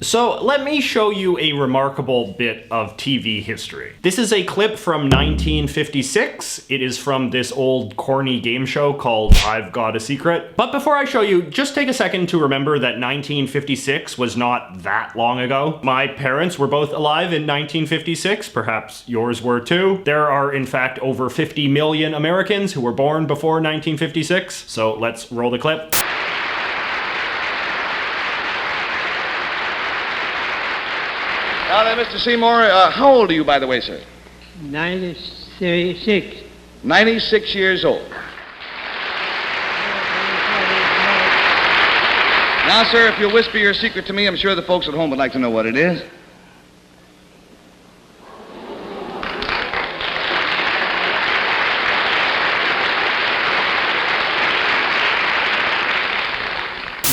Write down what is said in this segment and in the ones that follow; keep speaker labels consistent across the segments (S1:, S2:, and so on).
S1: So let me show you a remarkable bit of TV history. This is a clip from 1956. It is from this old corny game show called I've Got a Secret. But before I show you, just take a second to remember that 1956 was not that long ago. My parents were both alive in 1956, perhaps yours were too. There are in fact over 50 million Americans who were born before 1956, so let's roll the clip.
S2: Now then, Mr. Seymour, how old are you, by the way, sir?
S3: 96.
S2: 96 years old. Now, sir, if you'll whisper your secret to me, I'm sure the folks at home would like to know what it is.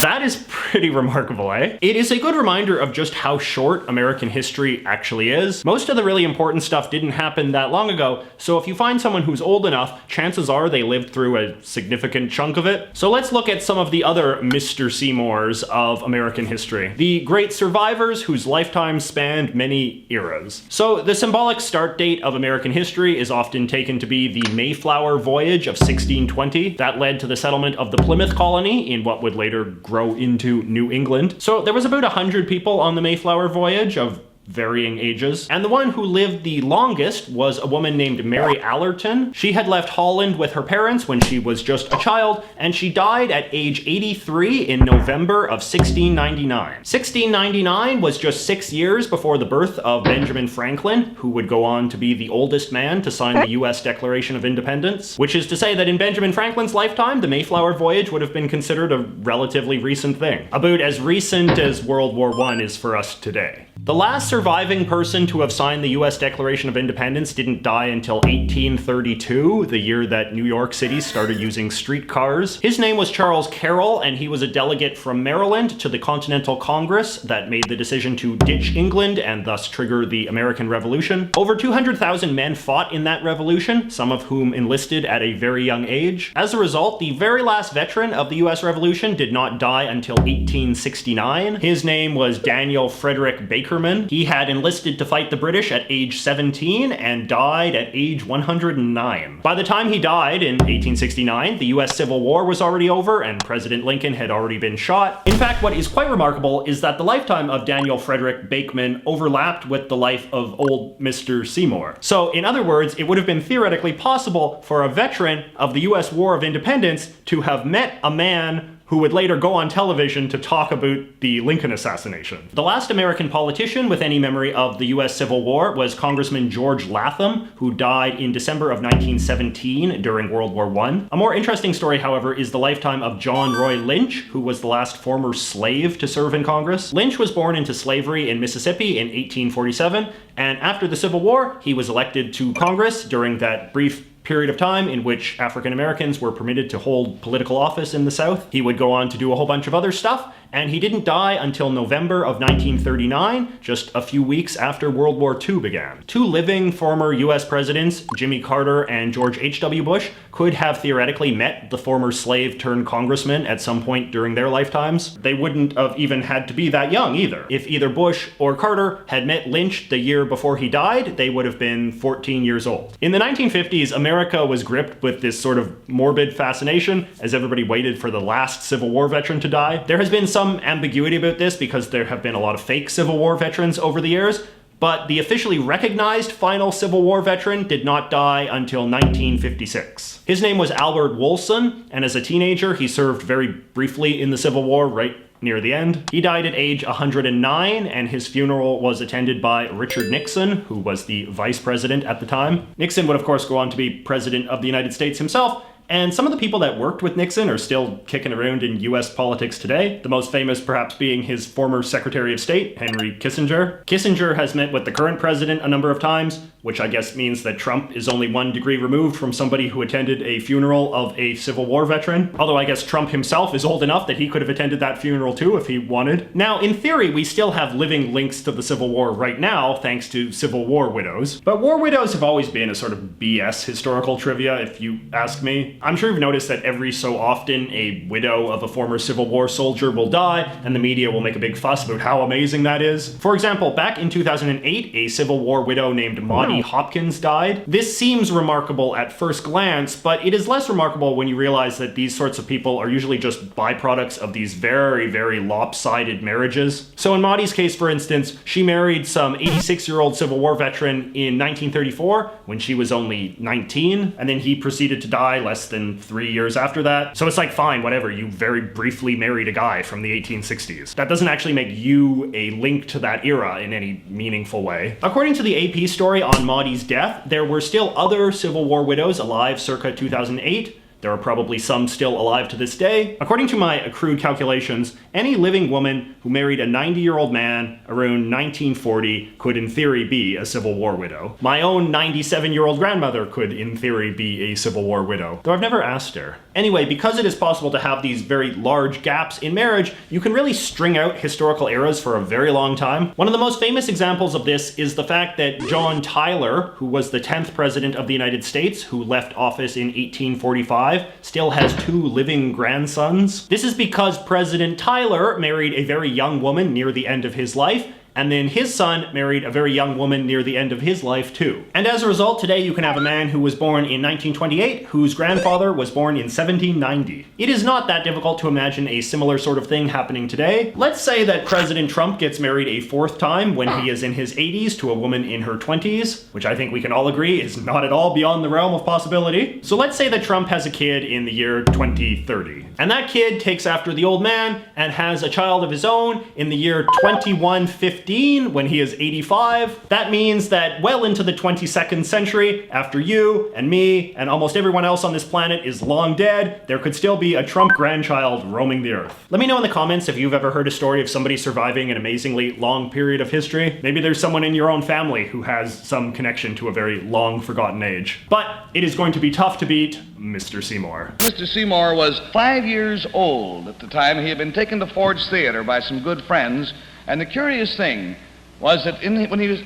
S1: That is pretty remarkable, eh? It is a good reminder of just how short American history actually is. Most of the really important stuff didn't happen that long ago, so if you find someone who's old enough, chances are they lived through a significant chunk of it. So let's look at some of the other Mr. Seymours of American history. The great survivors whose lifetimes spanned many eras. So the symbolic start date of American history is often taken to be the Mayflower voyage of 1620. That led to the settlement of the Plymouth colony in what would later grow into New England. So there was about 100 people on the Mayflower voyage of varying ages. And the one who lived the longest was a woman named Mary Allerton. She had left Holland with her parents when she was just a child, and she died at age 83 in November of 1699. 1699 was just 6 years before the birth of Benjamin Franklin, who would go on to be the oldest man to sign the US Declaration of Independence, which is to say that in Benjamin Franklin's lifetime, the Mayflower voyage would have been considered a relatively recent thing. About as recent as World War I is for us today. The last surviving person to have signed the US Declaration of Independence didn't die until 1832, the year that New York City started using streetcars. His name was Charles Carroll, and he was a delegate from Maryland to the Continental Congress that made the decision to ditch England and thus trigger the American Revolution. Over 200,000 men fought in that revolution, some of whom enlisted at a very young age. As a result, the very last veteran of the US Revolution did not die until 1869. His name was Daniel Frederick Baker. He had enlisted to fight the British at age 17 and died at age 109. By the time he died in 1869, the US Civil War was already over and President Lincoln had already been shot. In fact, what is quite remarkable is that the lifetime of Daniel Frederick Bateman overlapped with the life of old Mr. Seymour. So in other words, it would have been theoretically possible for a veteran of the US War of Independence to have met a man who would later go on television to talk about the Lincoln assassination. The last American politician with any memory of the US Civil War was Congressman George Latham, who died in December of 1917 during World War I. A more interesting story, however, is the lifetime of John Roy Lynch, who was the last former slave to serve in Congress. Lynch was born into slavery in Mississippi in 1847, and after the Civil War, he was elected to Congress during that brief period of time in which African Americans were permitted to hold political office in the South. He would go on to do a whole bunch of other stuff, and he didn't die until November of 1939, just a few weeks after World War II began. Two living former US presidents, Jimmy Carter and George H.W. Bush, could have theoretically met the former slave turned congressman at some point during their lifetimes. They wouldn't have even had to be that young either. If either Bush or Carter had met Lynch the year before he died, they would have been 14 years old. In the 1950s, America was gripped with this sort of morbid fascination as everybody waited for the last Civil War veteran to die. There has been some ambiguity about this because there have been a lot of fake Civil War veterans over the years, but the officially recognized final Civil War veteran did not die until 1956. His name was Albert Woolson, and as a teenager, he served very briefly in the Civil War right near the end. He died at age 109, and his funeral was attended by Richard Nixon, who was the vice president at the time. Nixon would of course go on to be president of the United States himself, and some of the people that worked with Nixon are still kicking around in US politics today. The most famous perhaps being his former Secretary of State, Henry Kissinger. Kissinger has met with the current president a number of times, which I guess means that Trump is only 1 degree removed from somebody who attended a funeral of a Civil War veteran. Although I guess Trump himself is old enough that he could have attended that funeral too if he wanted. Now, in theory, we still have living links to the Civil War right now, thanks to Civil War widows. But war widows have always been a sort of BS historical trivia, if you ask me. funny. I'm sure you've noticed that every so often a widow of a former Civil War soldier will die, and the media will make a big fuss about how amazing that is. For example, back in 2008, a Civil War widow named Maudie Hopkins died. This seems remarkable at first glance, but it is less remarkable when you realize that these sorts of people are usually just byproducts of these very, very lopsided marriages. So in Maudie's case, for instance, she married some 86-year-old Civil War veteran in 1934 when she was only 19, and then he proceeded to die less than 3 years after that. So it's like, fine, whatever, you very briefly married a guy from the 1860s. That doesn't actually make you a link to that era in any meaningful way. According to the AP story on Maudie's death, there were still other Civil War widows alive circa 2008. There are probably some still alive to this day. According to my accrued calculations, any living woman who married a 90-year-old man around 1940 could in theory be a Civil War widow. My own 97-year-old grandmother could in theory be a Civil War widow, though I've never asked her. Anyway, because it is possible to have these very large gaps in marriage, you can really string out historical eras for a very long time. One of the most famous examples of this is the fact that John Tyler, who was the 10th president of the United States, who left office in 1845, still has 2 living grandsons. This is because President Tyler married a very young woman near the end of his life, and then his son married a very young woman near the end of his life too. And as a result, today you can have a man who was born in 1928 whose grandfather was born in 1790. It is not that difficult to imagine a similar sort of thing happening today. Let's say that President Trump gets married a 4th time when he is in his 80s to a woman in her 20s, which I think we can all agree is not at all beyond the realm of possibility. So let's say that Trump has a kid in the year 2030. And that kid takes after the old man and has a child of his own in the year 2150. When he is 85. That means that well into the 22nd century, after you and me and almost everyone else on this planet is long dead, there could still be a Trump grandchild roaming the earth. Let me know in the comments if you've ever heard a story of somebody surviving an amazingly long period of history. Maybe there's someone in your own family who has some connection to a very long forgotten age. But it is going to be tough to beat Mr. Seymour.
S2: Mr. Seymour was 5 years old at the time. He had been taken to Ford's Theater by some good friends. And the curious thing was that when he was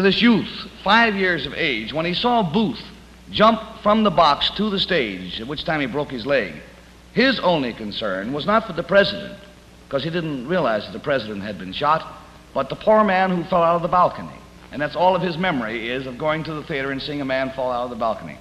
S2: this youth, 5 years of age, when he saw Booth jump from the box to the stage, at which time he broke his leg, his only concern was not for the president, because he didn't realize that the president had been shot, but the poor man who fell out of the balcony. And that's all of his memory is of going to the theater and seeing a man fall out of the balcony.